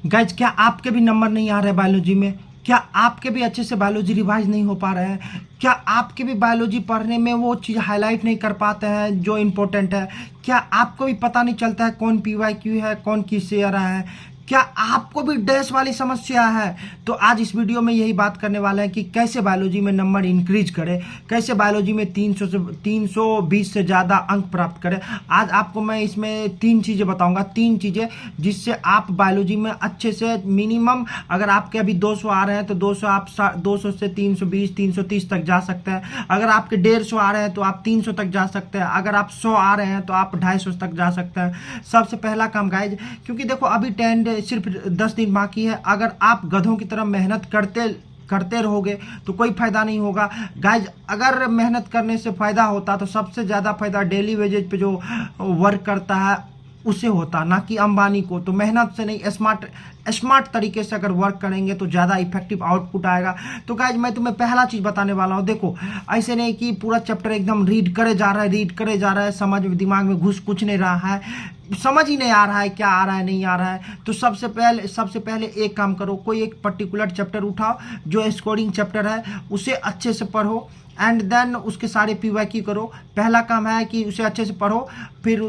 Guys क्या आपके भी नंबर नहीं आ रहे बायोलॉजी में? क्या आपके भी अच्छे से बायोलॉजी रिवाइज नहीं हो पा रहे हैं? क्या आपके भी बायोलॉजी पढ़ने में वो चीज़ हाईलाइट नहीं कर पाते हैं जो इम्पोर्टेंट है? क्या आपको भी पता नहीं चलता है कौन पीवाईक्यू है, कौन किससे आ रहा है? क्या आपको भी डैश वाली समस्या है? तो आज इस वीडियो में यही बात करने वाले हैं कि कैसे बायोलॉजी में नंबर इंक्रीज करें, कैसे बायोलॉजी में 320 से ज़्यादा अंक प्राप्त करें। आज आपको मैं इसमें 3 चीज़ें बताऊंगा, 3 चीज़ें जिससे आप बायोलॉजी में अच्छे से मिनिमम, अगर आपके अभी 200 आ रहे हैं तो 200 आप 200 से 320 330 तक जा सकते हैं। अगर आपके 150 आ रहे हैं तो आप 300 तक जा सकते हैं। अगर आप 100 आ रहे हैं तो आप 250 तक जा सकते हैं। सबसे पहला काम गाइज, क्योंकि देखो अभी 10 सिर्फ 10 दिन बाकी है। अगर आप गधों की तरह मेहनत करते रहोगे तो कोई फायदा नहीं होगा गाइज। अगर मेहनत करने से फायदा होता तो सबसे ज़्यादा फायदा डेली वेजेज पे जो वर्क करता है उसे होता, ना कि अंबानी को। तो मेहनत से नहीं, स्मार्ट तरीके से अगर वर्क करेंगे तो ज़्यादा इफेक्टिव आउटपुट आएगा। तो गाइज मैं तुम्हें पहला चीज़ बताने वाला हूँ। देखो ऐसे नहीं कि पूरा चैप्टर एकदम रीड करे जा रहा है, समझ में दिमाग में घुस कुछ नहीं रहा है, समझ ही नहीं आ रहा है क्या आ रहा है नहीं आ रहा है। तो सबसे पहले एक काम करो, कोई एक पर्टिकुलर चैप्टर उठाओ जो स्कोरिंग चैप्टर है, उसे अच्छे से पढ़ो एंड देन उसके सारे पीवाईक्यू करो। पहला काम है कि उसे अच्छे से पढ़ो, फिर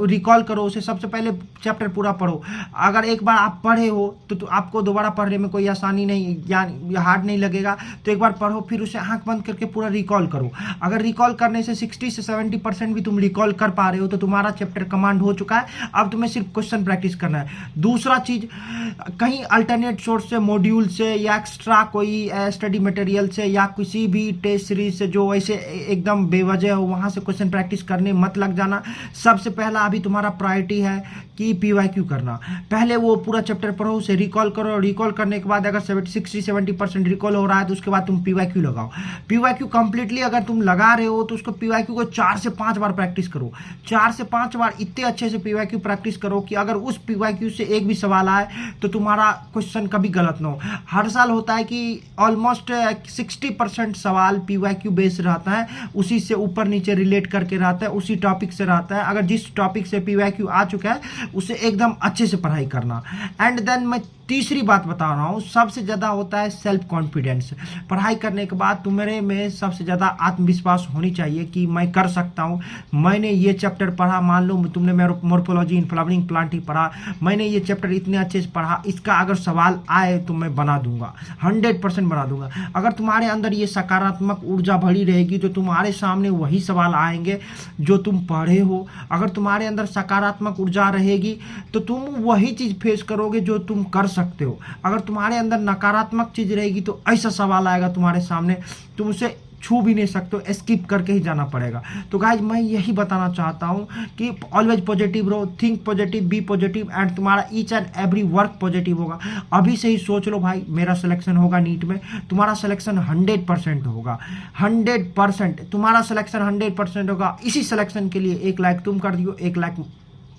रिकॉल करो उसे। सबसे पहले चैप्टर पूरा पढ़ो। अगर एक बार आप पढ़े हो तो आपको दोबारा पढ़ने में कोई आसानी नहीं, ज्ञान हार्ड नहीं लगेगा। तो एक बार पढ़ो, फिर उसे आंख बंद करके पूरा रिकॉल करो। अगर रिकॉल करने से 60 से 70% भी तुम रिकॉल कर पा रहे हो तो तुम्हारा चैप्टर कमांड हो चुका है। अब तुम्हें सिर्फ क्वेश्चन प्रैक्टिस करना है। दूसरा चीज, कहीं अल्टरनेट सोर्स से, मॉड्यूल से या एक्स्ट्रा कोई स्टडी मटेरियल से या किसी भी टेस्ट सीरीज से जो ऐसे एकदम बेवजह हो वहां से क्वेश्चन प्रैक्टिस करने मत लग जाना। सबसे पहला अभी तुम्हारा प्रायोरिटी है कि पीवाईक्यू करना। पहले वो पूरा चैप्टर पढ़ो, उसे रिकॉल करो। रिकॉल करने के बाद अगर 60-70% रिकॉल हो रहा है तो उसके बाद तुम पीवाईक्यू लगाओ। पीवाईक्यू कंप्लीटली अगर तुम लगा रहे हो तो उसको पीवाईक्यू को 4 से 5 बार प्रैक्टिस करो। 4 से 5 बार इतने अच्छे से पीवाईक्यू प्रैक्टिस करो कि अगर उस पीवाईक्यू से एक भी सवाल आए तो तुम्हारा क्वेश्चन कभी गलत ना हो। हर साल होता है कि ऑलमोस्ट 60% सवाल पीवाईक्यू बेस रहता है, उसी से ऊपर नीचे रिलेट करके रहता है, उसी टॉपिक से रहता है। अगर जिस टॉपिक से पीवाईक्यू आ चुका है उसे एकदम अच्छे से पढ़ाई करना। एंड देन मैं तीसरी बात बता रहा हूँ, सबसे ज़्यादा होता है सेल्फ कॉन्फिडेंस। पढ़ाई करने के बाद तुम्हारे में सबसे ज़्यादा आत्मविश्वास होनी चाहिए कि मैं कर सकता हूँ। मैंने ये चैप्टर पढ़ा, मान लो तुमने मॉर्फोलॉजी इन फ्लावरिंग प्लांट ही पढ़ा, मैंने ये चैप्टर इतने अच्छे से पढ़ा, इसका अगर सवाल आए तो मैं बना दूंगा, 100% बना दूंगा। अगर तुम्हारे अंदर ये सकारात्मक ऊर्जा भरी रहेगी तो तुम्हारे सामने वही सवाल आएंगे जो तुम पढ़े हो। अगर तुम्हारे अंदर सकारात्मक ऊर्जा रहेगी तो तुम वही चीज़ फेस करोगे जो तुम कर सकते हो। अगर तुम्हारे अंदर नकारात्मक चीज रहेगी तो ऐसा सवाल आएगा तुम्हारे सामने, तुम उसे छू भी नहीं सकते हो, स्किप करके ही जाना पड़ेगा। तो गाइज मैं यही बताना चाहता हूँ कि ऑलवेज पॉजिटिव रहो, think positive, be positive and तुम्हारा each and every work positive होगा। अभी से ही सोच लो भाई मेरा सिलेक्शन होगा नीट में, तुम्हारा सिलेक्शन 100% होगा। 100% तुम्हारा सिलेक्शन 100% होगा। इसी सिलेक्शन के लिए 1 लाइक तुम कर दियो, 1 लाइक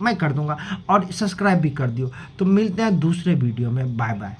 मैं कर दूंगा और सब्सक्राइब भी कर दियो। तो मिलते हैं दूसरे वीडियो में, बाय बाय।